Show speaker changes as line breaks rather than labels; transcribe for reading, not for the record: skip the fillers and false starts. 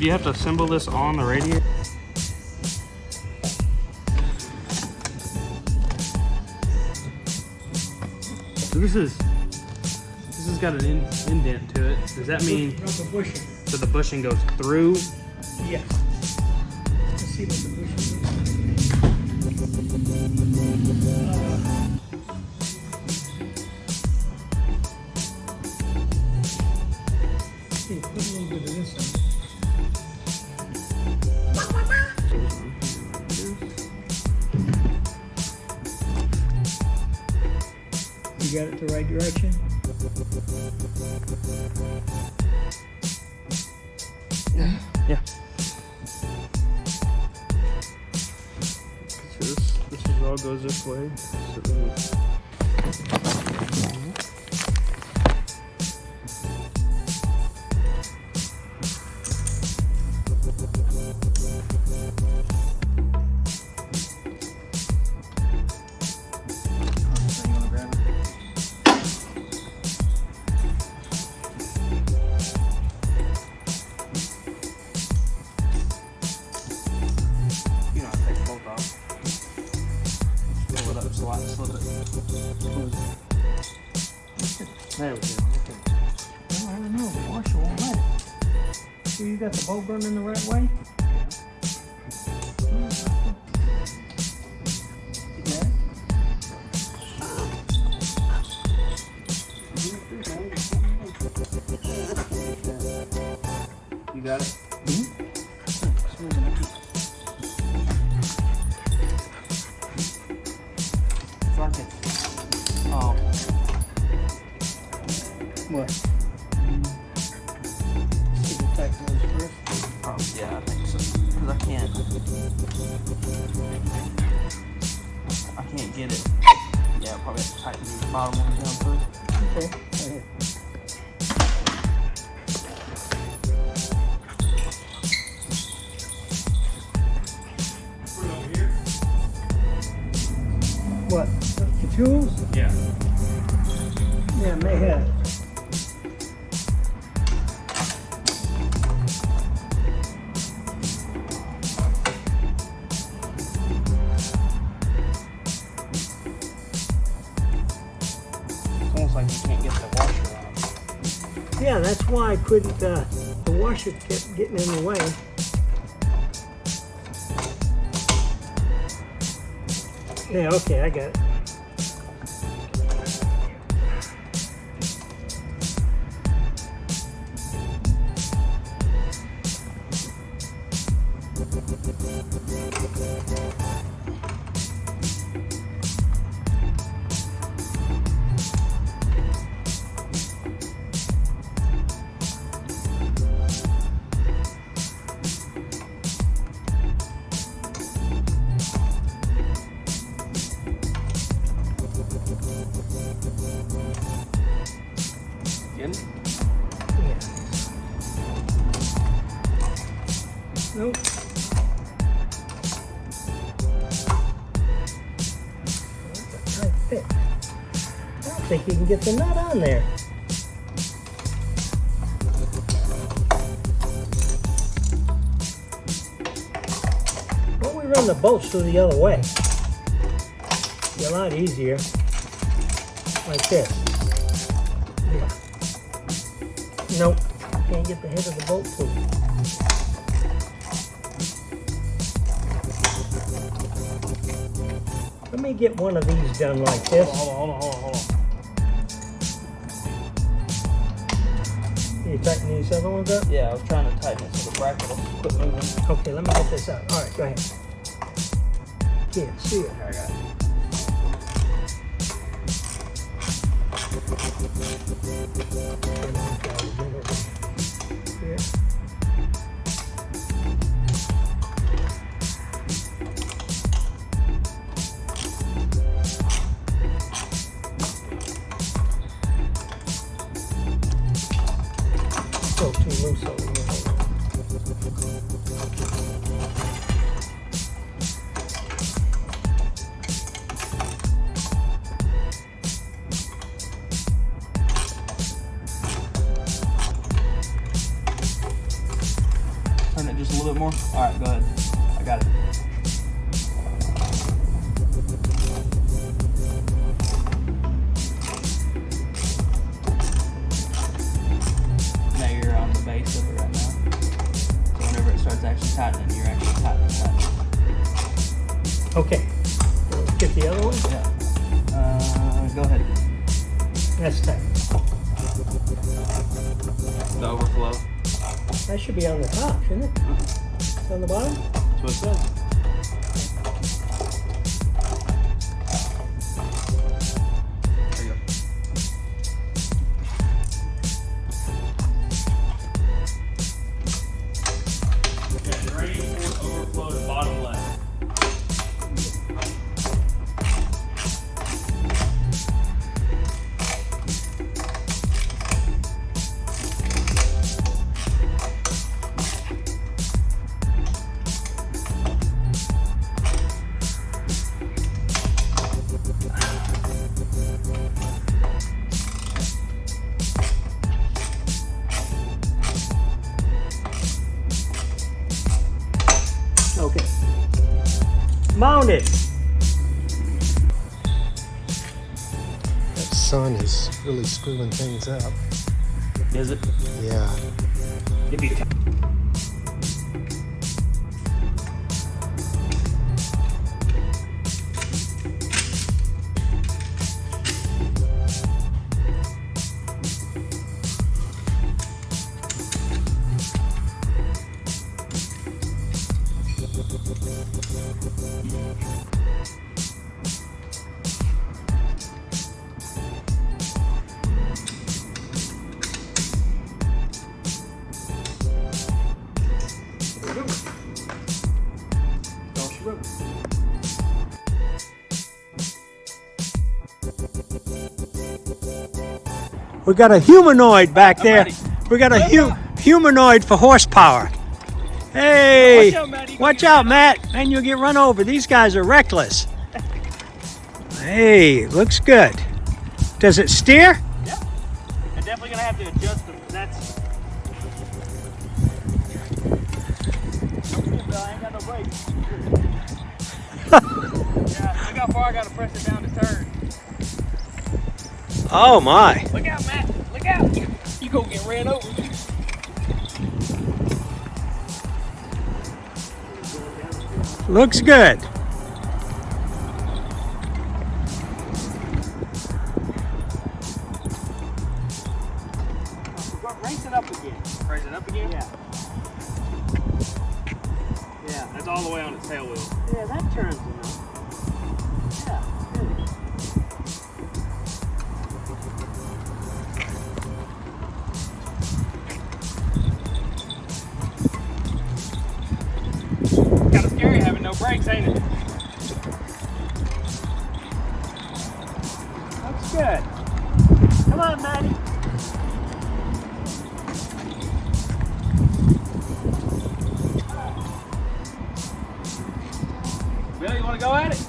do you have to assemble this on the radiator? So this has got an indent to it. Does that mean
the bushing?
So the bushing goes through?
Yeah. Let's see what the bushing is. Put a little bit of this in. You got it the right direction?
Yeah. So this all goes this way. So there we go. Okay.
Well, I don't know. The washer won't let it. So you got the bolt burning the right way? You got it?
You got it? Oh.
What? See the tight nose first?
Oh, yeah, I think so. Because I can't get it. Yeah, I'll probably have to tighten these bottom ones down first.
Okay, go ahead. What? The tools?
Yeah.
Yeah, may have.
It's almost like you can't get the washer on.
Yeah, that's why I couldn't, the washer kept getting in the way. Yeah, okay, I got it. Yeah. Nope. That's a tight fit. I don't think you can get the nut on there. Well, we run the bolts through the other way. Be a lot easier. Like this. Yeah. Nope. Can't get the head of the bolt through. Let me get one of these done like this.
Hold on.
You tighten these other ones up?
Yeah, I was trying to tighten it so the bracket will quit moving.
Okay, let me get this out. All right, go ahead. Can't see it.
I got it.
Here. Still too loose over here.
more? All right, go ahead. I got it. Now you're on the base of it right now. So whenever it starts actually tightening, you're actually tightening.
Okay. Let's get the other one.
Yeah. Go ahead.
That's tight.
The overflow.
That should be on the top, shouldn't it? It's on the bottom?
That's what it says. There you go.
Okay, drain or overflow to bottom left.
Okay. Mounted.
That sun is really screwing things up.
Is it?
Yeah.
If you
We got a humanoid back
I'm
there.
ready.
We got a humanoid for horsepower. Hey,
Watch out, Matt. You
watch
gonna
out, Matt. Man, you'll get run over. These guys are reckless. Hey, looks good. Does it steer?
Yeah. I'm definitely gonna have to adjust them. That's. I ain't got no brakes. Yeah, look how far I gotta press it down to turn.
Oh my.
Look out, Matt. Look out. You gonna get ran over.
Looks good.
Raise it up again.
Raise it up again?
Yeah.
Yeah, that's all the way on its tail wheel.
Yeah, that turns enough. Yeah.
Kind of scary having no brakes, ain't it?
Looks good. Come on, Maddie.
Bill, you want to go at it?